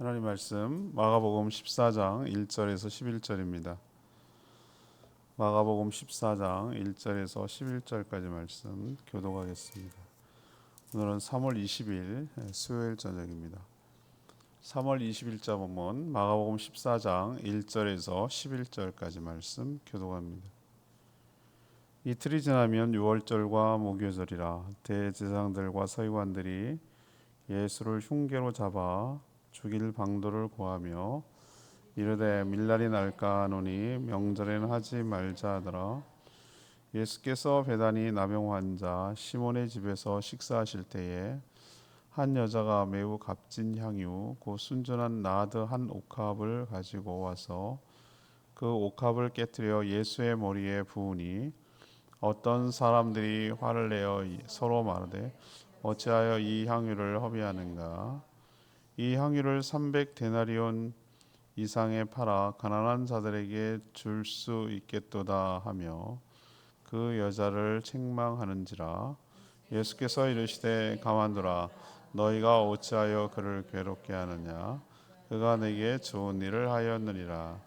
하나님 말씀 마가복음 14장 1절에서 11절입니다. 마가복음 14장 1절에서 11절까지 말씀 교독하겠습니다. 오늘은 3월 20일 수요일 저녁입니다. 3월 20일자 본문 마가복음 14장 1절에서 11절까지 말씀 교독합니다. 이틀이 지나면 유월절과 무교절이라 대제사장들과 서기관들이 예수를 흉계로 잡아 죽일 방도를 구하며 이르되 밀날이 날까 하노니 명절에는 하지 말자 하더라. 예수께서 베다니 나병 환자 시몬의 집에서 식사하실 때에 한 여자가 매우 값진 향유 곧 순전한 나드 한 옥합을 가지고 와서 그 옥합을 깨뜨려 예수의 머리에 부으니 어떤 사람들이 화를 내어 서로 말하되 어찌하여 이 향유를 허비하는가. 이 향유를 300데나리온 이상에 팔아 가난한 자들에게 줄 수 있겠도다 하며 그 여자를 책망하는지라. 예수께서 이르시되 가만두라. 너희가 어찌하여 그를 괴롭게 하느냐. 그가 내게 좋은 일을 하였느니라.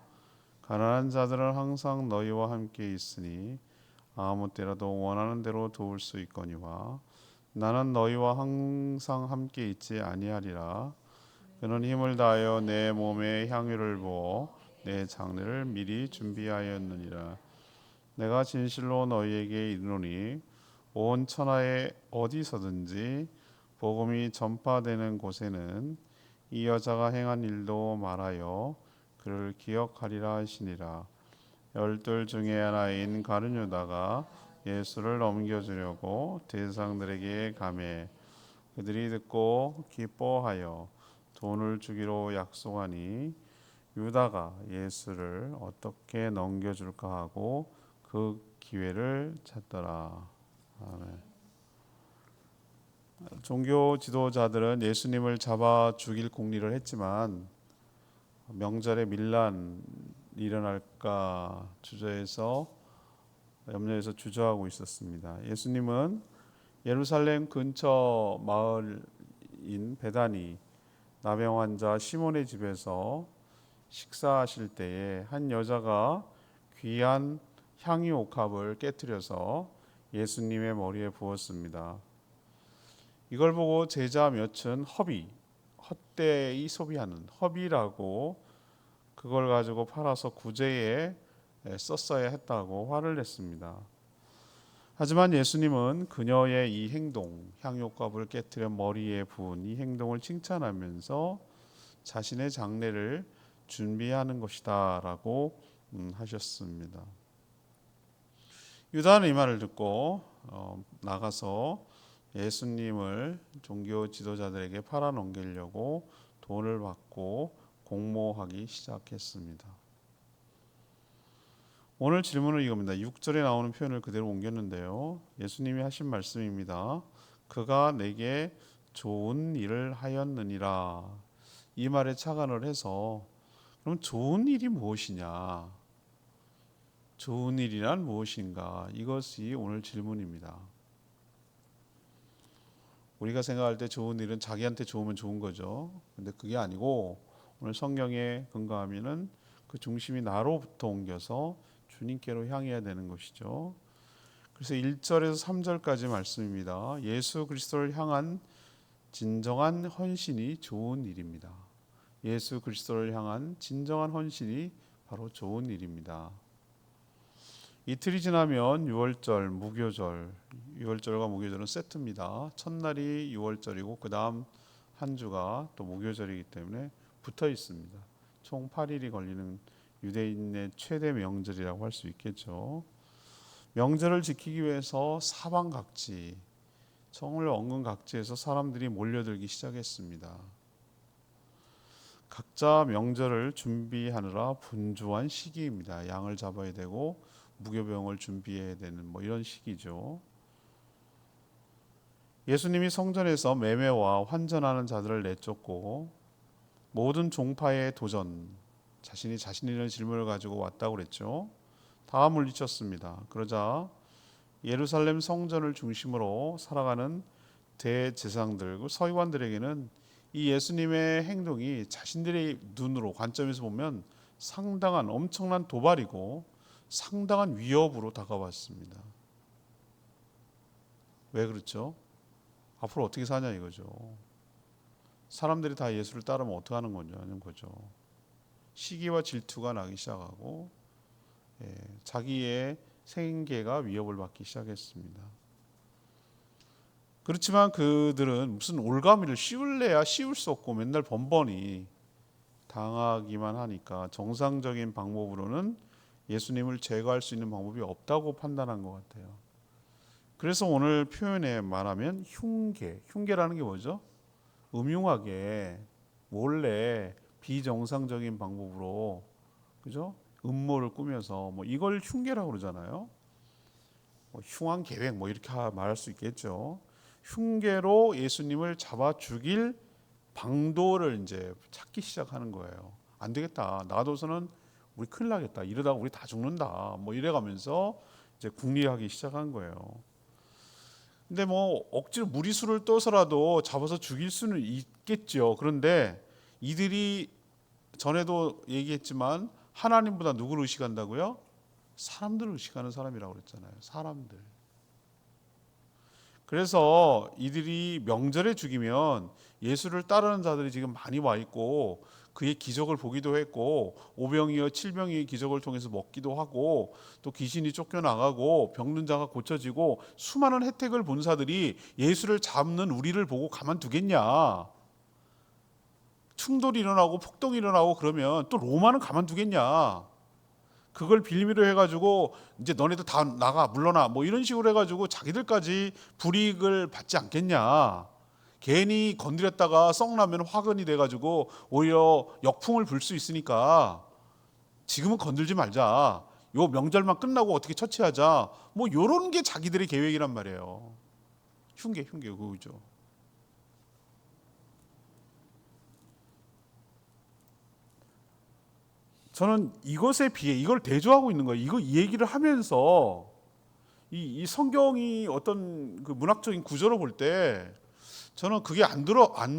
가난한 자들은 항상 너희와 함께 있으니 아무 때라도 원하는 대로 도울 수 있거니와 나는 너희와 항상 함께 있지 아니하리라. 그는 힘을 다하여 내 몸에 향유를 부어 내 장례를 미리 준비하였느니라. 내가 진실로 너희에게 이르노니 온 천하에 어디서든지 복음이 전파되는 곳에는 이 여자가 행한 일도 말하여 그를 기억하리라 하시니라. 열둘 중에 하나인 가룟 유다가 예수를 넘겨주려고 대제사장들에게 가매 그들이 듣고 기뻐하여 돈을 주기로 약속하니 유다가 예수를 어떻게 넘겨줄까 하고 그 기회를 찾더라. 아멘. 종교 지도자들은 예수님을 잡아 죽일 궁리를 했지만 명절에 밀란 일어날까 염려해서 주저하고 있었습니다. 예수님은 예루살렘 근처 마을인 베다니 나병 환자 시몬의 집에서 식사하실 때에 한 여자가 귀한 향유 옥합을 깨뜨려서 예수님의 머리에 부었습니다. 이걸 보고 제자 몇은 헛되이 소비하는 허비라고 그걸 가지고 팔아서 구제에 썼어야 했다고 화를 냈습니다. 하지만 예수님은 그녀의 이 행동, 향유값을 깨뜨려 머리에 부은 이 행동을 칭찬하면서 자신의 장례를 준비하는 것이다 라고 하셨습니다. 유다는 이 말을 듣고 나가서 예수님을 종교 지도자들에게 팔아넘기려고 돈을 받고 공모하기 시작했습니다. 오늘 질문은 이겁니다. 6절에 나오는 표현을 그대로 옮겼는데요. 예수님이 하신 말씀입니다. 그가 내게 좋은 일을 하였느니라. 이 말에 착안을 해서 그럼 좋은 일이 무엇이냐? 좋은 일이란 무엇인가? 이것이 오늘 질문입니다. 우리가 생각할 때 좋은 일은 자기한테 좋으면 좋은 거죠. 근데 그게 아니고 오늘 성경에 근거하면은 그 중심이 나로부터 옮겨서 주님께로 향해야 되는 것이죠. 그래서 1절에서 3절까지 말씀입니다. 예수 그리스도를 향한 진정한 헌신이 좋은 일입니다. 예수 그리스도를 향한 진정한 헌신이 바로 좋은 일입니다. 이틀이 지나면 유월절, 무교절, 유월절과 무교절은 세트입니다. 첫날이 유월절이고 그 다음 한 주가 또 무교절이기 때문에 붙어 있습니다. 총 8일이 걸리는 유대인의 최대 명절이라고 할 수 있겠죠. 명절을 지키기 위해서 사방각지, 성을 엉근 각지에서 사람들이 몰려들기 시작했습니다. 각자 명절을 준비하느라 분주한 시기입니다. 양을 잡아야 되고 무교병을 준비해야 되는 이런 시기죠. 예수님이 성전에서 매매와 환전하는 자들을 내쫓고 모든 종파의 도전, 자신이라는 질문을 가지고 왔다고 그랬죠. 다 물리쳤습니다. 그러자 예루살렘 성전을 중심으로 살아가는 대제사장들, 서기관들에게는 이 예수님의 행동이 자신들의 눈으로 관점에서 보면 상당한 엄청난 도발이고 상당한 위협으로 다가왔습니다. 왜 그렇죠? 앞으로 어떻게 사냐 이거죠. 사람들이 다 예수를 따르면 어떻게 하는 거죠. 시기와 질투가 나기 시작하고 자기의 생계가 위협을 받기 시작했습니다. 그렇지만 그들은 무슨 올가미를 씌울래야 씌울 수 없고 맨날 번번이 당하기만 하니까 정상적인 방법으로는 예수님을 제거할 수 있는 방법이 없다고 판단한 것 같아요. 그래서 오늘 표현에 말하면 흉계라는 게 뭐죠? 음흉하게 몰래 비정상적인 방법으로, 그죠? 음모를 꾸며서 이걸 흉계라고 그러잖아요. 흉한 계획 이렇게 말할 수 있겠죠. 흉계로 예수님을 잡아 죽일 방도를 이제 찾기 시작하는 거예요. 안 되겠다. 놔둬서는 우리 큰일 나겠다. 이러다가 우리 다 죽는다. 이래가면서 이제 궁리하기 시작한 거예요. 근데 억지로 무리수를 떠서라도 잡아서 죽일 수는 있겠죠. 그런데 이들이 전에도 얘기했지만 하나님보다 누구를 의식한다고요? 사람들을 의식하는 사람이라고 그랬잖아요. 사람들. 그래서 이들이 명절에 죽이면 예수를 따르는 자들이 지금 많이 와 있고 그의 기적을 보기도 했고 오병이어 칠병이의 기적을 통해서 먹기도 하고 또 귀신이 쫓겨나가고 병든 자가 고쳐지고 수많은 혜택을 본 자들이 예수를 잡는 우리를 보고 가만두겠냐. 충돌이 일어나고 폭동이 일어나고 그러면 또 로마는 가만두겠냐. 그걸 빌미로 해가지고 이제 너네들 다 나가 물러나 이런 식으로 해가지고 자기들까지 불이익을 받지 않겠냐. 괜히 건드렸다가 썩나면 화근이 돼가지고 오히려 역풍을 불 수 있으니까 지금은 건들지 말자. 요 명절만 끝나고 어떻게 처치하자. 요런 게 자기들의 계획이란 말이에요. 흉계 그거죠. 저는 이것에 비해 이걸 대조하고 있는 거예요. 이 얘기를 하면서 이 성경이 어떤 그 문학적인 구조로 볼 때 저는 그게 안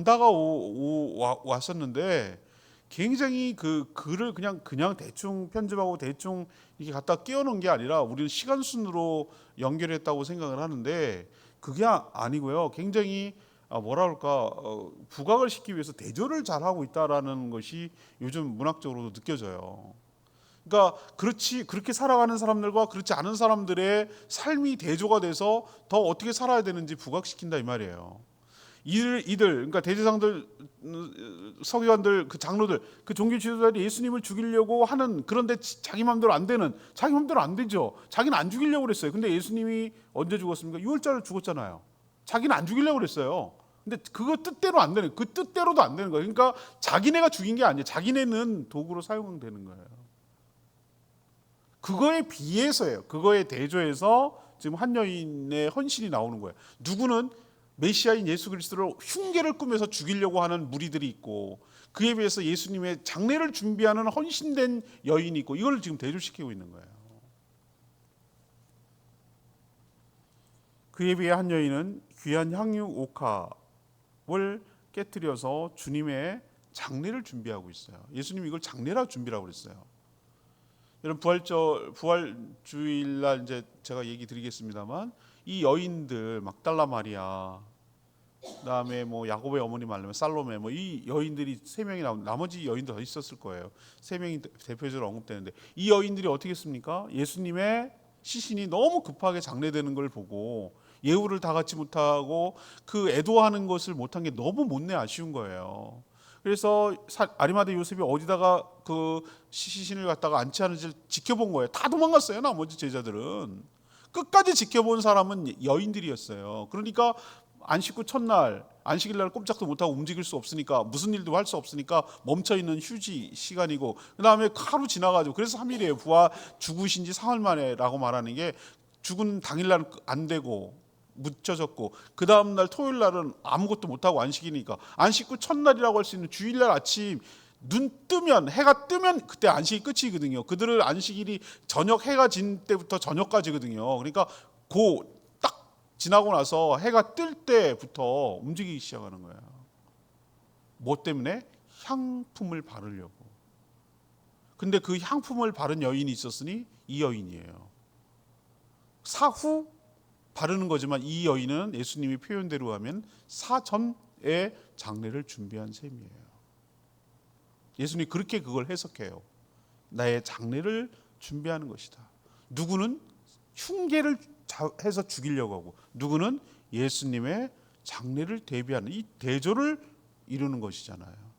다가왔었는데 굉장히 그 글을 그냥 대충 편집하고 대충 이렇게 갖다 끼워놓은 게 아니라 우리는 시간 순으로 연결했다고 생각을 하는데 그게 아니고요. 굉장히 뭐라 그럴까 부각을 시키기 위해서 대조를 잘 하고 있다라는 것이 요즘 문학적으로도 느껴져요. 그러니까 그렇게 살아가는 사람들과 그렇지 않은 사람들의 삶이 대조가 돼서 더 어떻게 살아야 되는지 부각시킨다 이 말이에요. 이들 그러니까 대제사장들, 서기관들, 그 장로들, 그 종교 지도자들이 예수님을 죽이려고 하는 그런데 자기 마음대로 안 되죠. 자기는 안 죽이려고 그랬어요. 근데 예수님이 언제 죽었습니까? 6월달에 죽었잖아요. 자기는 안 죽이려고 그랬어요. 근데 그거 뜻대로 안 되는, 그 뜻대로도 안 되는 거예요. 그러니까 자기네가 죽인 게 아니에요. 자기네는 도구로 사용되는 거예요. 그거에 비해서예요. 그거에 대조해서 지금 한 여인의 헌신이 나오는 거예요. 누구는 메시아인 예수 그리스도를 흉계를 꾸며서 죽이려고 하는 무리들이 있고 그에 비해서 예수님의 장례를 준비하는 헌신된 여인이 있고 이걸 지금 대조시키고 있는 거예요. 그에 비해 한 여인은 귀한 향유 옥합을 깨뜨려서 주님의 장례를 준비하고 있어요. 예수님이 이걸 장례라 준비라고 그랬어요. 여러분 부활주일날 이제 제가 얘기 드리겠습니다만 이 여인들 막달라 마리아, 그다음에 야곱의 어머니 말하면 살로메 이 여인들이 세 명이 나머지 여인도 더 있었을 거예요. 세 명이 대표적으로 언급되는데 이 여인들이 어떻게 했습니까? 예수님의 시신이 너무 급하게 장례되는 걸 보고 예우를 다 갖지 못하고 그 애도하는 것을 못한 게 너무 못내 아쉬운 거예요. 그래서 아리마대 요셉이 어디다가 그 시신을 갖다가 안치하는지 지켜본 거예요. 다 도망갔어요. 나머지 제자들은 끝까지 지켜본 사람은 여인들이었어요. 그러니까 안식구 첫날 안식일날 꼼짝도 못하고 움직일 수 없으니까 무슨 일도 할 수 없으니까 멈춰있는 휴지 시간이고 그 다음에 하루 지나가지고 그래서 3일이에요. 죽으신 지 사흘 만에라고 말하는 게 죽은 당일날은 안 되고 묻혀졌고 그 다음날 토요일날은 아무것도 못하고 안식이니까 안식구 첫날이라고 할 수 있는 주일날 아침 눈 뜨면 해가 뜨면 그때 안식이 끝이거든요. 그들은 안식일이 저녁 해가 진 때부터 저녁까지거든요. 그러니까 딱 지나고 나서 해가 뜰 때부터 움직이기 시작하는 거예요. 뭐 때문에? 향품을 바르려고. 근데 그 향품을 바른 여인이 있었으니 이 여인이에요. 사후 바르는 거지만 이 여인은 예수님이 표현대로 하면 사전의 장례를 준비한 셈이에요. 예수님이 그렇게 그걸 해석해요. 나의 장례를 준비하는 것이다. 누구는 흉계를 해서 죽이려고 하고, 누구는 예수님의 장례를 대비하는 이 대조를 이루는 것이잖아요.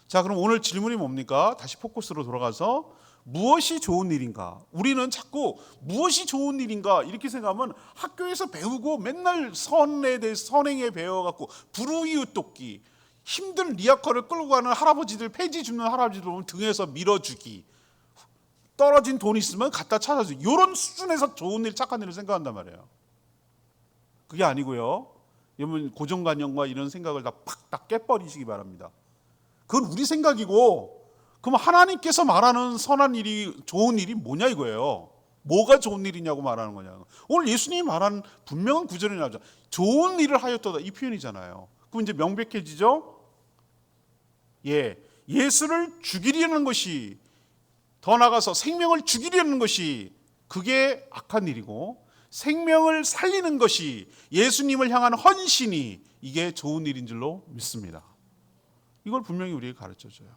자, 그럼 오늘 질문이 뭡니까? 다시 포커스로 돌아가서 무엇이 좋은 일인가? 우리는 자꾸 무엇이 좋은 일인가 이렇게 생각하면 학교에서 배우고 맨날 선에 대해서 선행에 배워갖고 불우이웃 돕기, 힘든 리아커를 끌고 가는 할아버지들, 폐지 줍는 할아버지들 보면 등에서 밀어주기, 떨어진 돈 있으면 갖다 찾아주기, 이런 수준에서 좋은 일, 착한 일을 생각한단 말이에요. 그게 아니고요. 여러분 고정관념과 이런 생각을 다 팍 다 깨버리시기 바랍니다. 그건 우리 생각이고, 그럼 하나님께서 말하는 선한 일이, 좋은 일이 뭐냐 이거예요. 뭐가 좋은 일이냐고 말하는 거냐. 오늘 예수님이 말한 분명한 구절이 나오죠. 좋은 일을 하였도다 이 표현이잖아요. 그럼 이제 명백해지죠. 예수를 죽이려는 것이, 더 나아가서 생명을 죽이려는 것이 그게 악한 일이고, 생명을 살리는 것이, 예수님을 향한 헌신이 이게 좋은 일인 줄로 믿습니다. 이걸 분명히 우리에게 가르쳐줘요.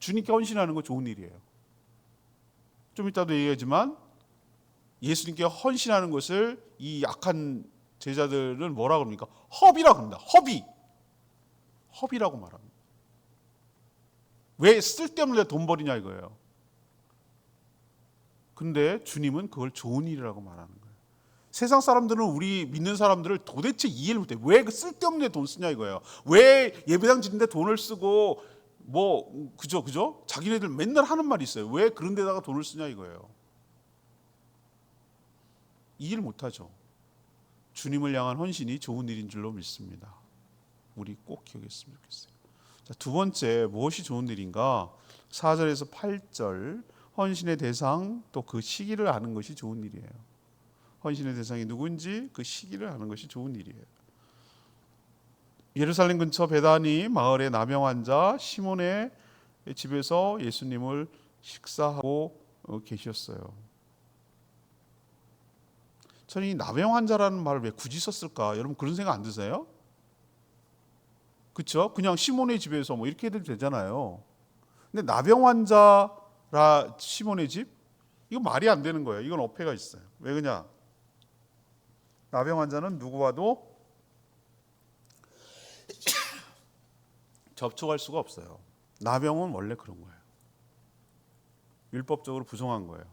주님께 헌신하는 거 좋은 일이에요. 좀 이따도 얘기하지만 예수님께 헌신하는 것을 이 약한 제자들은 뭐라고 합니까? 허비라고 합니다. 허비라고 말합니다. 왜 쓸데없는 데 돈 버리냐 이거예요. 근데 주님은 그걸 좋은 일이라고 말하는 거예요. 세상 사람들은 우리 믿는 사람들을 도대체 이해를 못해. 왜 그 쓸데없는 데 돈 쓰냐 이거예요. 왜 예배당 짓는데 돈을 쓰고 그죠? 자기네들 맨날 하는 말이 있어요. 왜 그런 데다가 돈을 쓰냐 이거예요. 이해를 못하죠. 주님을 향한 헌신이 좋은 일인 줄로 믿습니다. 우리 꼭 기억했으면 좋겠어요. 자, 두 번째, 무엇이 좋은 일인가? 4절에서 8절, 헌신의 대상 또 그 시기를 아는 것이 좋은 일이에요. 헌신의 대상이 누구인지 그 시기를 아는 것이 좋은 일이에요. 예루살렘 근처 베다니 마을의 나병 환자 시몬의 집에서 예수님을 식사하고 계셨어요. 저는 이 나병 환자라는 말을 왜 굳이 썼을까? 여러분 그런 생각 안 드세요? 그렇죠? 그냥 시몬의 집에서 뭐 이렇게 해도 되잖아요. 근데 나병 환자라 시몬의 집? 이거 말이 안 되는 거예요. 이건 어폐가 있어요. 왜 그러냐? 나병 환자는 누구와도 접촉할 수가 없어요. 나병은 원래 그런 거예요. 율법적으로 부정한 거예요.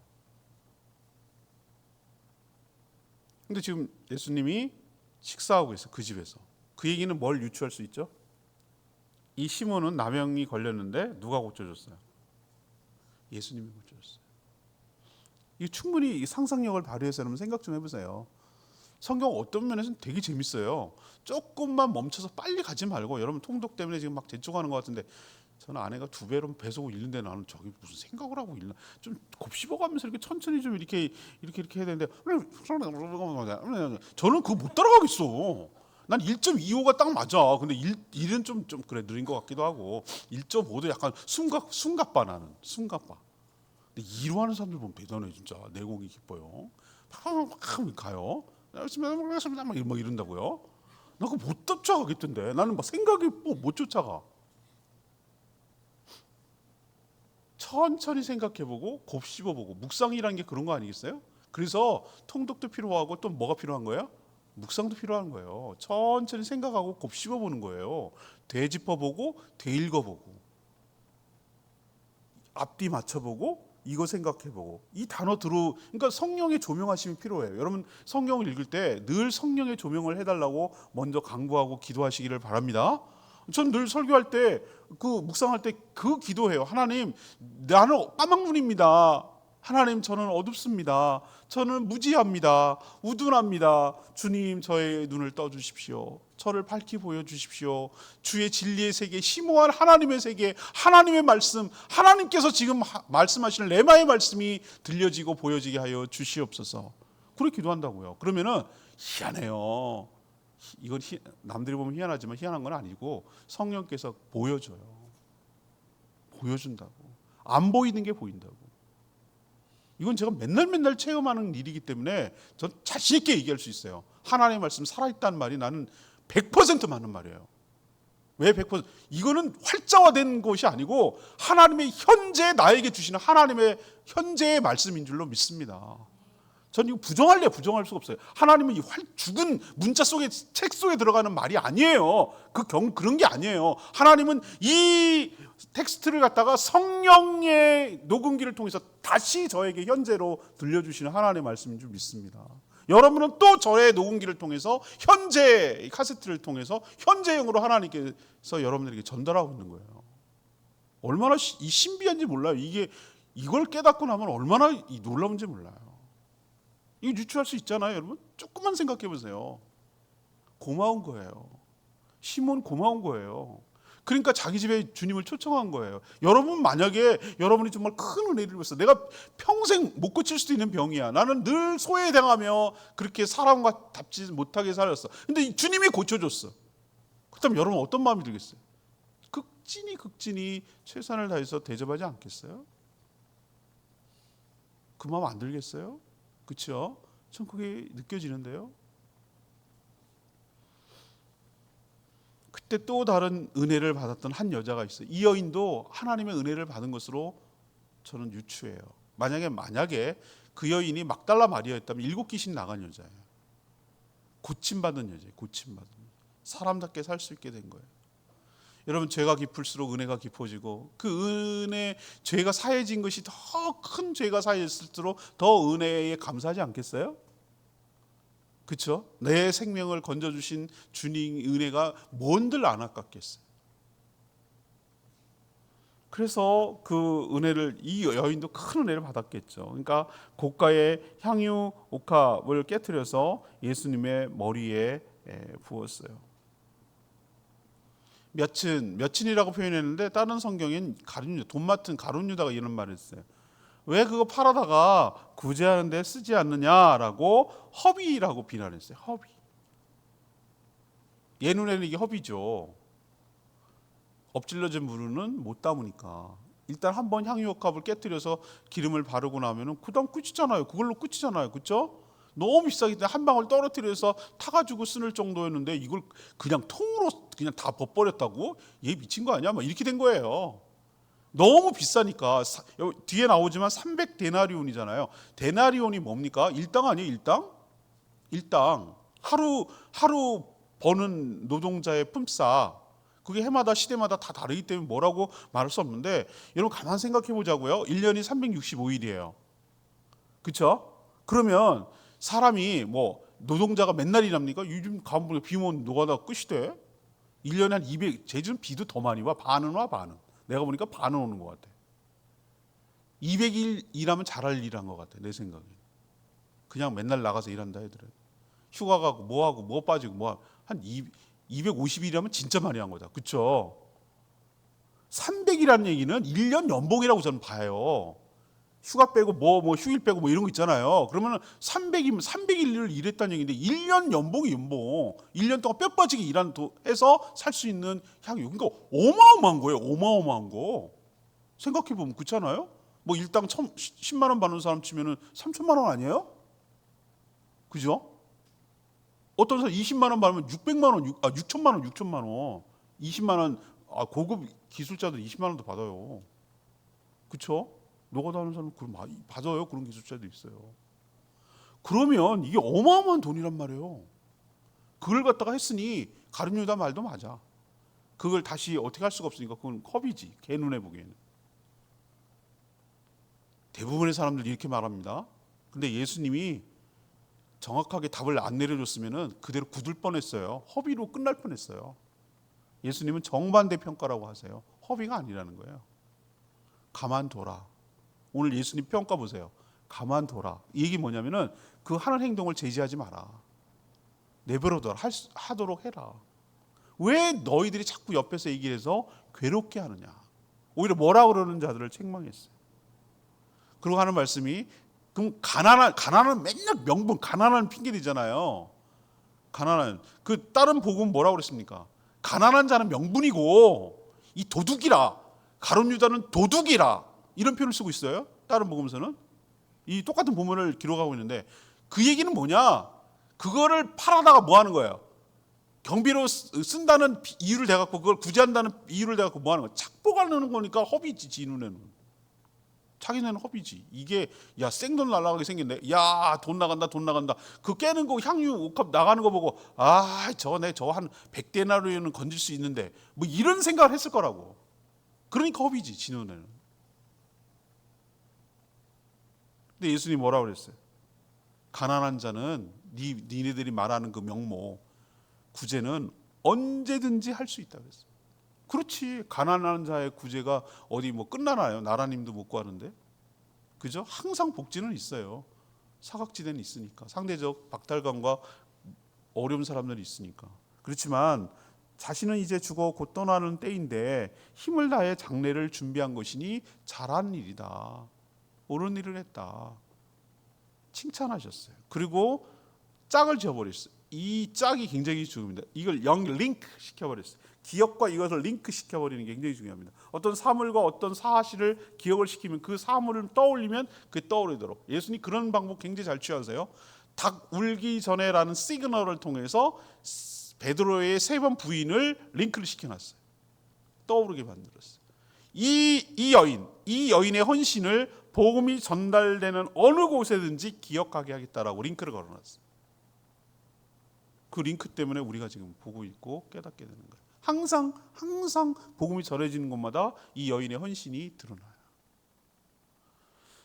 근데 지금 예수님이 식사하고 있어요. 그 집에서. 그 얘기는 뭘 유추할 수 있죠? 이 시몬은 나병이 걸렸는데 누가 고쳐줬어요? 예수님이 고쳐줬어요. 이 충분히 상상력을 발휘해서 여러분 생각 좀 해보세요. 성경 어떤 면에서는 되게 재밌어요. 조금만 멈춰서 빨리 가지 말고, 여러분 통독 때문에 지금 막 재촉하는 것 같은데, 저는 아내가 2배로 배속을 읽는데 나는 저기 무슨 생각을 하고 읽나, 좀 곱씹어가면서 이렇게 천천히 좀 이렇게 해야 되는데, 저는 그거 못 따라가겠어. 난 1.25가 딱 맞아. 근데 1은 좀 그래 느린 것 같기도 하고, 1.5도 약간 숨가빠. 나는 숨가빠. 근데 2로 하는 사람들 보면 대단해 진짜. 내공이 깊어요. 막 가요. 막 이런다고요? 나 그거 못 쫓아가겠던데. 나는 막 생각이 못 쫓아가. 천천히 생각해보고 곱씹어보고, 묵상이라는 게 그런 거 아니겠어요? 그래서 통독도 필요하고 또 뭐가 필요한 거예요? 묵상도 필요한 거예요. 천천히 생각하고 곱씹어보는 거예요. 되짚어보고 되읽어보고 앞뒤 맞춰보고 이거 생각해보고, 이 단어 그러니까 성령의 조명하심이 필요해요. 여러분 성경을 읽을 때 늘 성령의 조명을 해달라고 먼저 간구하고 기도하시기를 바랍니다. 전 늘 설교할 때, 그 묵상할 때 그 기도해요. 하나님, 나는 까막눈입니다. 하나님, 저는 어둡습니다. 저는 무지합니다. 우둔합니다. 주님, 저의 눈을 떠주십시오. 저를 밝히 보여주십시오. 주의 진리의 세계, 심오한 하나님의 세계, 하나님의 말씀, 하나님께서 지금 말씀하시는 레마의 말씀이 들려지고 보여지게 하여 주시옵소서. 그렇게 기도한다고요. 그러면은 희한해요. 이건 남들이 보면 희한하지만 희한한 건 아니고 성령께서 보여줘요. 보여준다고. 안 보이는 게 보인다고. 이건 제가 맨날 체험하는 일이기 때문에 전 자신 있게 얘기할 수 있어요. 하나님의 말씀 살아있다는 말이 나는 100% 맞는 말이에요. 왜 100%? 이거는 활자화된 것이 아니고 하나님의 현재 나에게 주시는 하나님의 현재의 말씀인 줄로 믿습니다. 전 이거 부정할 수가 없어요. 하나님은 이 죽은 문자 속에 책 속에 들어가는 말이 아니에요. 그런 게 아니에요. 하나님은 이 텍스트를 갖다가 성령의 녹음기를 통해서 다시 저에게 현재로 들려주시는 하나님의 말씀인 줄 믿습니다. 여러분은 또 저의 녹음기를 통해서 현재 카세트를 통해서 현재형으로 하나님께서 여러분들에게 전달하고 있는 거예요. 얼마나 이 신비한지 몰라요. 이걸 깨닫고 나면 얼마나 놀라운지 몰라요. 이거 유추할 수 있잖아요, 여러분. 조금만 생각해 보세요. 고마운 거예요. 시몬 고마운 거예요. 그러니까 자기 집에 주님을 초청한 거예요. 여러분 만약에 여러분이 정말 큰 은혜를 입었어. 내가 평생 못 고칠 수도 있는 병이야. 나는 늘 소외당하며 그렇게 사람과 답지 못하게 살았어. 근데 주님이 고쳐줬어. 그렇다면 여러분 어떤 마음이 들겠어요? 극진히 최선을 다해서 대접하지 않겠어요? 그 마음 안 들겠어요? 그렇죠? 전 그게 느껴지는데요. 그때 또 다른 은혜를 받았던 한 여자가 있어요. 이 여인도 하나님의 은혜를 받은 것으로 저는 유추해요. 만약에 그 여인이 막달라 마리아였다면 7 귀신 나간 여자예요. 고침받은 여자예요. 고침받은. 사람답게 살 수 있게 된 거예요. 여러분 죄가 깊을수록 은혜가 깊어지고 그 은혜 죄가 사해진 것이 더 큰 죄가 사해질수록 더 은혜에 감사하지 않겠어요? 그렇죠? 내 생명을 건져주신 주님 은혜가 뭔들 안 아깝겠어요. 그래서 그 은혜를 이 여인도 큰 은혜를 받았겠죠. 그러니까 고가의 향유 옥합을 깨트려서 예수님의 머리에 부었어요. 몇친이라고 표현했는데 다른 성경엔 가룟유다, 돈 맡은 가룟유다가 이런 말을 했어요. 왜 그거 팔아다가 구제하는 데 쓰지 않느냐라고 허비라고 비난했어요. 허비. 얘 눈에는 이게 허비죠. 엎질러진 무르는 못 담으니까. 일단 한번 향유옥합을 깨뜨려서 기름을 바르고 나면은 그다음 끝이잖아요. 그걸로 끝이잖아요. 그렇죠? 너무 비싸기 때문에 한 방울 떨어뜨려서 타가지고 쓸 정도였는데 이걸 그냥 통으로 그냥 다 벗버렸다고? 얘 미친 거 아니야? 막 이렇게 된 거예요. 너무 비싸니까. 뒤에 나오지만 300데나리온이잖아요. 데나리온이 뭡니까? 일당 아니에요? 일당. 하루 버는 노동자의 품삯. 그게 해마다 시대마다 다 다르기 때문에 뭐라고 말할 수 없는데 여러분 가만 생각해 보자고요. 1년이 365일이에요. 그렇죠? 그러면 사람이 노동자가 맨날 일합니까? 요즘 가면 비 오면 노가다 끝이 돼. 1년에 한 200, 제주는 비도 더 많이 와. 반은 와, 반은. 내가 보니까 반은 오는 것 같아. 200일 일하면 잘할 일한 것 같아, 내 생각에. 그냥 맨날 나가서 일한다 해더라도. 휴가 가고 뭐 빠지고 한 250일이라면 진짜 많이 한 거다. 그렇죠? 300이라는 얘기는 1년 연봉이라고 저는 봐요. 휴가 빼고 휴일 빼고 이런 거 있잖아요. 그러면 300이면 300일을 일했다는 얘기인데 1년 연봉이 연봉. 1년 동안 뼈 빠지게 해서 살 수 있는 향유. 그러니까 어마어마한 거예요. 어마어마한 거. 생각해 보면 그렇잖아요. 일당 10만 원 받는 사람 치면은 3천만 원 아니에요? 그죠? 어떤 사람 20만 원 받으면 600만 원, 6천만 원. 20만 원 고급 기술자들 20만 원도 받아요. 그렇죠? 노가다 하는 사람은 받아요. 그런 기술자도 있어요. 그러면 이게 어마어마한 돈이란 말이에요. 그걸 갖다가 했으니 가룟유다 말도 맞아. 그걸 다시 어떻게 할 수가 없으니까 그건 컵이지. 걔 눈에 보기에는. 대부분의 사람들이 이렇게 말합니다. 근데 예수님이 정확하게 답을 안 내려줬으면 그대로 굳을 뻔했어요. 허비로 끝날 뻔했어요. 예수님은 정반대 평가라고 하세요. 허비가 아니라는 거예요. 가만둬라. 오늘 예수님 평가 보세요. 가만둬라. 이 얘기 뭐냐면은 그 하는 행동을 제지하지 마라. 내버려둬라. 하도록 해라. 왜 너희들이 자꾸 옆에서 얘기를 해서 괴롭게 하느냐. 오히려 뭐라 그러는 자들을 책망했어요. 그리고 하는 말씀이 그럼 가난한 맨날 명분 가난한 핑계대잖아요. 가난한 그 다른 복음 뭐라고 그랬습니까? 가난한 자는 명분이고 이 도둑이라, 가룟 유다는 도둑이라, 이런 표현을 쓰고 있어요. 다른 복음서는 이 똑같은 본문을 기록하고 있는데, 그 얘기는 뭐냐? 그거를 팔아다가 뭐 하는 거예요? 경비로 쓴다는 이유를 대갖고, 그걸 구제한다는 이유를 대갖고 뭐 하는 거야? 착복하는 거니까 허비지. 지 눈에는, 자기 눈에는 허비지. 이게 야 생돈 날라가게 생겼네, 야 돈 나간다 돈 나간다, 그 깨는 거 향유 옥합 나가는 거 보고 아 저 한 100데나리온은 건질 수 있는데, 뭐 이런 생각을 했을 거라고. 그러니까 허비지, 지 눈에는. 근데 예수님이 뭐라고 그랬어요? 가난한 자는 니네들이 말하는 그 명목 구제는 언제든지 할 수 있다 그랬어요. 그렇지, 가난한 자의 구제가 어디 뭐 끝나나요? 나라님도 못 구하는데, 그죠? 항상 복지는 있어요. 사각지대는 있으니까, 상대적 박탈감과 어려운 사람들이 있으니까. 그렇지만 자신은 이제 죽어 곧 떠나는 때인데 힘을 다해 장례를 준비한 것이니 잘한 일이다, 옳은 일을 했다, 칭찬하셨어요. 그리고 짝을 지어버렸어요. 이 짝이 굉장히 중요합니다. 이걸 링크 시켜버렸어요. 기억과 이것을 링크 시켜버리는 게 굉장히 중요합니다. 어떤 사물과 어떤 사실을 기억을 시키면 그 사물을 떠올리면 그게 떠오르도록. 예수님 그런 방법 굉장히 잘 취하세요. 닭 울기 전에라는 시그널을 통해서 베드로의 3번 부인을 링크를 시켜놨어요. 떠오르게 만들었어요. 이 여인의 헌신을 복음이 전달되는 어느 곳에든지 기억하게 하겠다라고 링크를 걸어놨어요. 그 링크 때문에 우리가 지금 보고 있고 깨닫게 되는 거예요. 항상 복음이 전해지는 곳마다 이 여인의 헌신이 드러나요.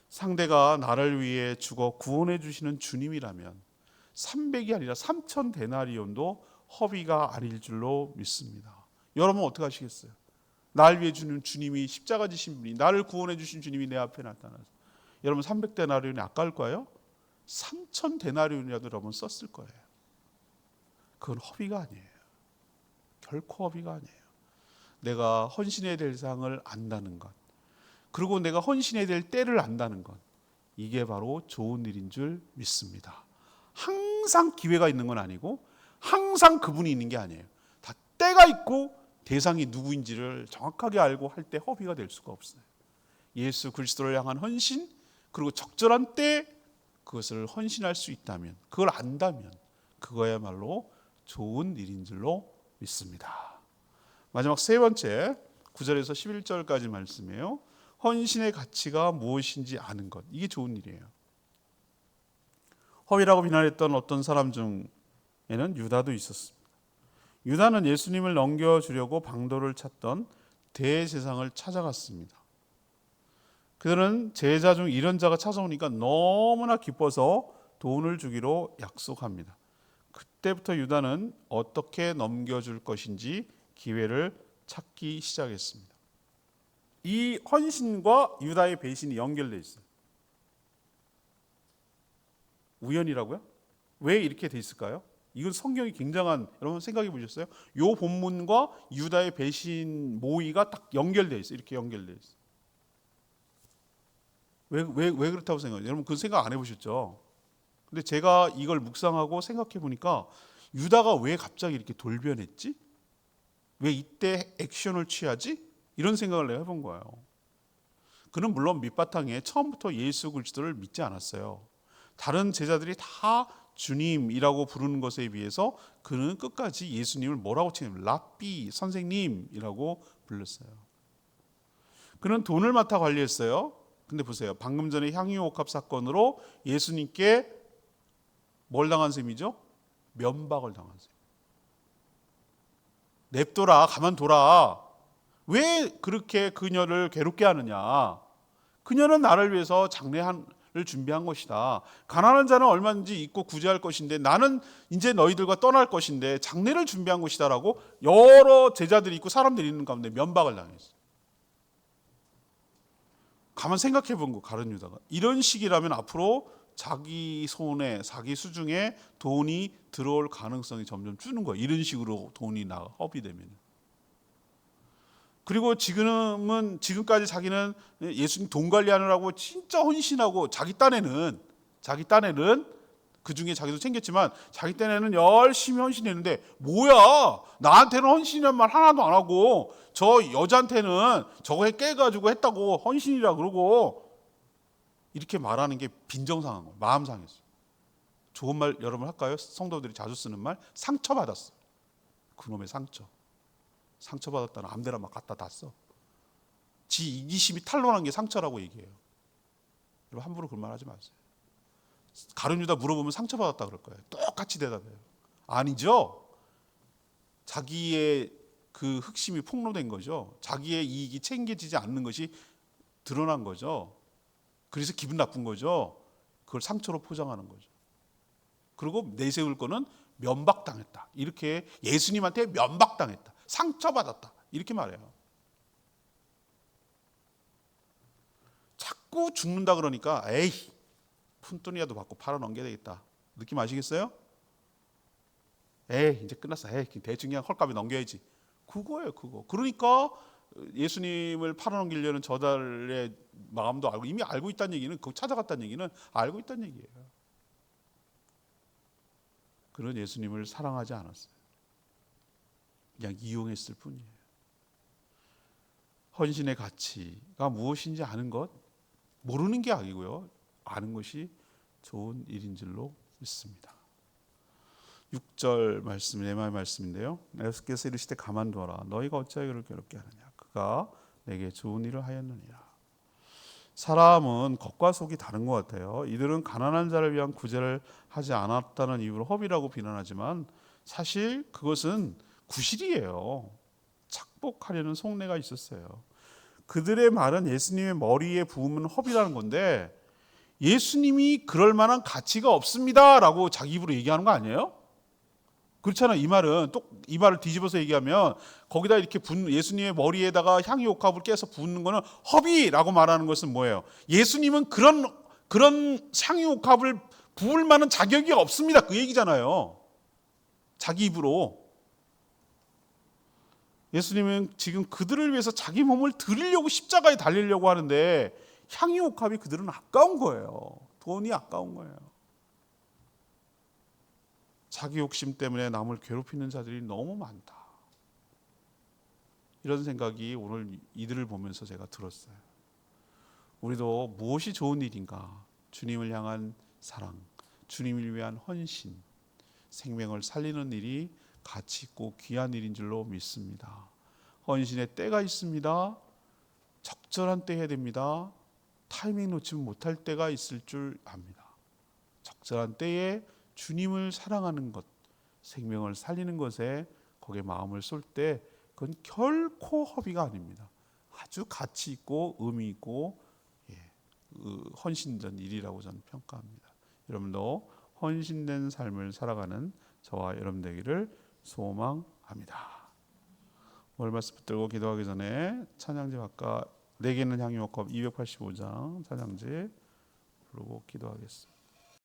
상대가 나를 위해 죽어 구원해 주시는 주님이라면 300이 아니라 3,000 데나리온도 허비가 아닐 줄로 믿습니다. 여러분 어떻게 하시겠어요? 날 위해 주는 주님이, 십자가 지신 분이, 나를 구원해 주신 주님이 내 앞에 나타나서, 여러분 300데나리온이 아까울까요? 3,000 데나리온이라도 여러분 썼을 거예요. 그건 허비가 아니에요. 결코 허비가 아니에요. 내가 헌신해야 될 상을 안다는 것, 그리고 내가 헌신해야 될 때를 안다는 것, 이게 바로 좋은 일인 줄 믿습니다. 항상 기회가 있는 건 아니고 항상 그분이 있는 게 아니에요. 다 때가 있고 대상이 누구인지를 정확하게 알고 할 때 허비가 될 수가 없어요. 예수 그리스도를 향한 헌신, 그리고 적절한 때 그것을 헌신할 수 있다면, 그걸 안다면 그거야말로 좋은 일인 줄로 믿습니다. 마지막 3번째 9절에서 11절까지 말씀이에요. 헌신의 가치가 무엇인지 아는 것, 이게 좋은 일이에요. 허위라고 비난했던 어떤 사람 중에는 유다도 있었습니다. 유다는 예수님을 넘겨주려고 방도를 찾던 대제사장을 찾아갔습니다. 그들은 제자 중 이런 자가 찾아오니까 너무나 기뻐서 돈을 주기로 약속합니다. 그때부터 유다는 어떻게 넘겨줄 것인지 기회를 찾기 시작했습니다. 이 헌신과 유다의 배신이 연결되어 있어요. 우연이라고요? 왜 이렇게 돼 있을까요? 이건 성경이 굉장한, 여러분 생각해 보셨어요? 이 본문과 유다의 배신 모의가 딱 연결되어 있어요. 이렇게 연결되어 있어요. 왜 그렇다고 생각해요? 여러분 그 생각 안 해보셨죠? 근데 제가 이걸 묵상하고 생각해 보니까 유다가 왜 갑자기 이렇게 돌변했지? 왜 이때 액션을 취하지? 이런 생각을 내가 해본 거예요. 그는 물론 밑바탕에 처음부터 예수 그리스도를 믿지 않았어요. 다른 제자들이 다 주님이라고 부르는 것에 비해서 그는 끝까지 예수님을 뭐라고 칭해요? 랍비, 선생님이라고 불렀어요. 그는 돈을 맡아 관리했어요. 근데 보세요. 방금 전에 향유옥합 사건으로 예수님께 뭘 당한 셈이죠? 면박을 당한 셈. 냅둬라, 가만둬라. 왜 그렇게 그녀를 괴롭게 하느냐? 그녀는 나를 위해서 장례를 준비한 것이다. 가난한 자는 얼마든지 있고 구제할 것인데 나는 이제 너희들과 떠날 것인데 장례를 준비한 것이다라고 여러 제자들이 있고 사람들이 있는 가운데 면박을 당했어요. 가만 생각해 본 거, 가룟 유다가 이런 식이라면 앞으로 자기 손에, 자기 수중에 돈이 들어올 가능성이 점점 주는 거예요. 이런 식으로 돈이 허비되면. 그리고 지금까지 자기는 예수님 돈 관리하느라고 진짜 헌신하고 자기 딴에는 그 중에 자기도 챙겼지만 자기 딴에는 열심히 헌신했는데 뭐야, 나한테는 헌신이란 말 하나도 안 하고 저 여자한테는 저거 깨가지고 했다고 헌신이라 그러고, 이렇게 말하는 게 빈정상한 거예요. 마음 상했어요. 좋은 말 여러분 할까요? 성도들이 자주 쓰는 말, 상처받았어. 그놈의 상처받았다는 아무데나 막 갖다 다 써. 지 이기심이 탄로난 게 상처라고 얘기해요. 여러분 함부로 그런 말 하지 마세요. 가룟 유다 물어보면 상처받았다 그럴 거예요. 똑같이 대답해요. 아니죠. 자기의 그 흑심이 폭로된 거죠. 자기의 이익이 챙겨지지 않는 것이 드러난 거죠. 그래서 기분 나쁜 거죠. 그걸 상처로 포장하는 거죠. 그리고 내세울 거는 면박당했다. 이렇게 예수님한테 면박당했다. 상처받았다. 이렇게 말해요. 자꾸 죽는다 그러니까 에이, 푼돈이라도 받고 팔아넘겨야 되겠다. 느낌 아시겠어요? 에이, 이제 끝났어. 에이, 대충 그냥 헐값에 넘겨야지. 그거예요, 그거. 그러니까 예수님을 팔아넘기려는 저달의 마음도 알고, 이미 알고 있다는 얘기는, 거기 찾아갔다는 얘기는 알고 있다는 얘기예요. 그런 예수님을 사랑하지 않았어요. 그냥 이용했을 뿐이에요. 헌신의 가치가 무엇인지 아는 것, 모르는 게 악이고요. 아는 것이 좋은 일인 줄로 믿습니다. 6절 말씀, 레마의 말씀인데요. 예수께서 이르시되 가만두어라. 너희가 어찌하여 그를 괴롭게 하느냐. 그가 내게 좋은 일을 하였느니라. 사람은 겉과 속이 다른 것 같아요. 이들은 가난한 자를 위한 구제를 하지 않았다는 이유로 허비라고 비난하지만 사실 그것은 구실이에요. 착복하려는 속내가 있었어요. 그들의 말은 예수님의 머리에 부으면 허비라는 건데, 예수님이 그럴 만한 가치가 없습니다라고 자기 입으로 얘기하는 거 아니에요? 그렇잖아요. 이 말은 또 이 말을 뒤집어서 얘기하면 거기다 이렇게 예수님의 머리에다가 향유옥합을 깨서 붓는 거는 허비라고 말하는 것은 뭐예요? 예수님은 그런 향유옥합을 부을 만한 자격이 없습니다. 그 얘기잖아요. 자기 입으로. 예수님은 지금 그들을 위해서 자기 몸을 드리려고 십자가에 달리려고 하는데 향유옥합이 그들은 아까운 거예요. 돈이 아까운 거예요. 자기 욕심 때문에 남을 괴롭히는 자들이 너무 많다. 이런 생각이 오늘 이들을 보면서 제가 들었어요. 우리도 무엇이 좋은 일인가? 주님을 향한 사랑, 주님을 위한 헌신, 생명을 살리는 일이 가치 있고 귀한 일인 줄로 믿습니다. 헌신의 때가 있습니다. 적절한 때 해야 됩니다. 타이밍 놓치면 못할 때가 있을 줄 압니다. 적절한 때에 주님을 사랑하는 것, 생명을 살리는 것에 거기에 마음을 쏠 때 그건 결코 허비가 아닙니다. 아주 가치 있고 의미 있고 헌신된 일이라고 저는 평가합니다. 여러분도 헌신된 삶을 살아가는 저와 여러분 되기를 소망합니다. 오늘 말씀 붙들고 기도하기 전에 찬양지 아까 내게는 향유옥합 285장 찬양지 부르고 기도하겠습니다.